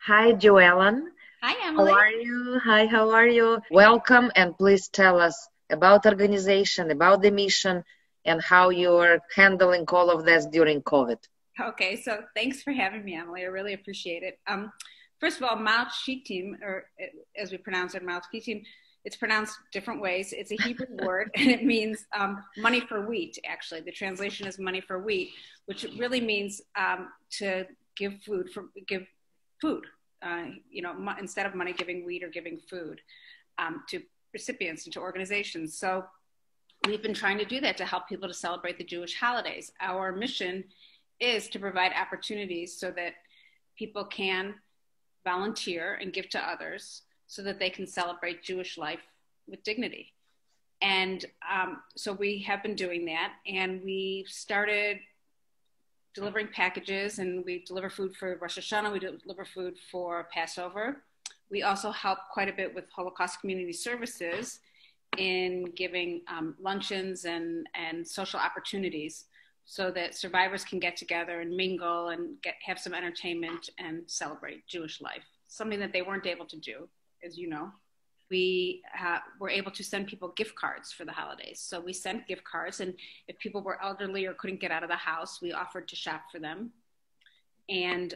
Hi, Joellen. Hi, How Emily. are you? Hi, how are you? Welcome, and please tell us about organization, about the mission, and how you're handling all of this during COVID. Okay, so thanks for having me, Emily. I really appreciate it. First of all, Mount Shittim, or as we pronounce it, Mount Shittim, it's pronounced different ways. It's a Hebrew word, and it means money for wheat, actually. The translation is money for wheat, which really means to give food. Instead of money, giving wheat or giving food to recipients and to organizations. So we've been trying to do that to help people to celebrate the Jewish holidays. Our mission is to provide opportunities so that people can volunteer and give to others so that they can celebrate Jewish life with dignity. And so we have been doing that, and we started delivering packages, and we deliver food for Rosh Hashanah, we deliver food for Passover. We also help quite a bit with Holocaust Community Services in giving luncheons and social opportunities so that survivors can get together and mingle and have some entertainment and celebrate Jewish life, something that they weren't able to do, as you know. We were able to send people gift cards for the holidays. So we sent gift cards, and if people were elderly or couldn't get out of the house, we offered to shop for them. And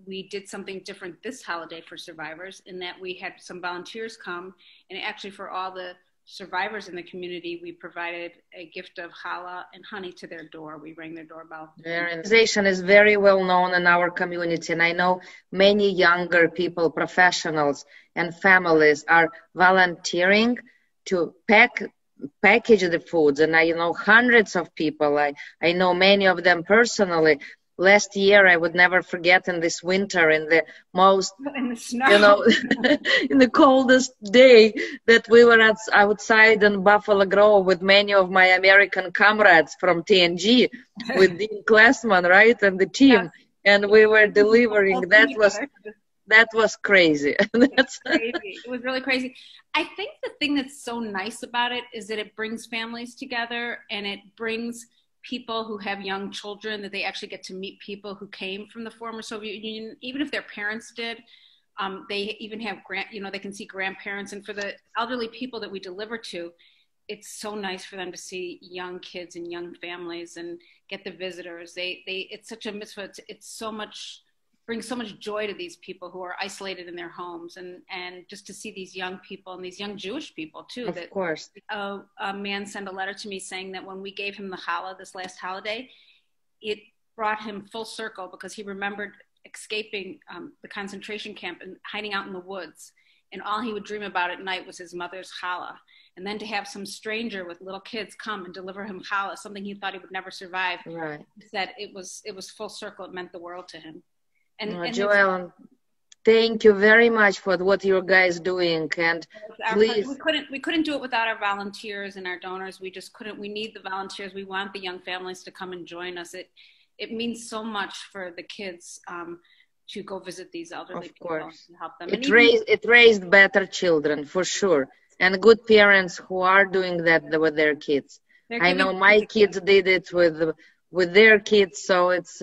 we did something different this holiday for survivors in that we had some volunteers come, and actually for all the survivors in the community, we provided a gift of challah and honey to their door. We rang their doorbell. Their organization is very well known in our community, and I know many younger people, professionals, and families are volunteering to package the foods. And I know hundreds of people. I know many of them personally. Last year, I would never forget in this winter, in the most, in the snow, in the coldest day that we were outside in Buffalo Grove with many of my American comrades from TNG, with Dean Glassman, right, and the team, yes. And we were delivering. That was crazy. That's crazy. It was really crazy. I think the thing that's so nice about it is that it brings families together, and it brings people who have young children, that they actually get to meet people who came from the former Soviet Union, even if their parents did. They even have they can see grandparents. And for the elderly people that we deliver to, it's so nice for them to see young kids and young families and get the visitors. It's such a mitzvah. It's so much, brings so much joy to these people who are isolated in their homes, and just to see these young people and these young Jewish people too. Of course. A man sent a letter to me saying that when we gave him the challah this last holiday, it brought him full circle because he remembered escaping the concentration camp and hiding out in the woods. And all he would dream about at night was his mother's challah. And then to have some stranger with little kids come and deliver him challah, something he thought he would never survive, right. He said it was full circle. It meant the world to him. And Joellen, thank you very much for what you guys doing. And please, we couldn't do it without our volunteers and our donors. We just couldn't. We need the volunteers. We want the young families to come and join us. It means so much for the kids to go visit these elderly people and help them. It raised better children for sure, and good parents who are doing that with their kids. I know my kids did it with their kids, so it's.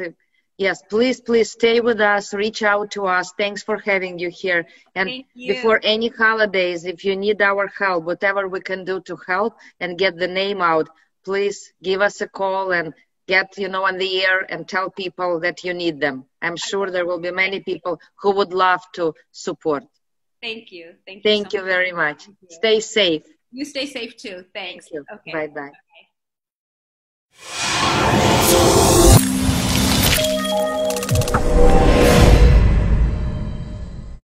Yes, please stay with us, reach out to us. Thanks for having you here. And before any holidays, if you need our help, whatever we can do to help and get the name out, please give us a call and get, on the air and tell people that you need them. I'm sure there will be many people who would love to support. Thank you. Thank you very much. Stay safe. You stay safe too. Thanks. Thank you. Okay. Bye-bye. Okay.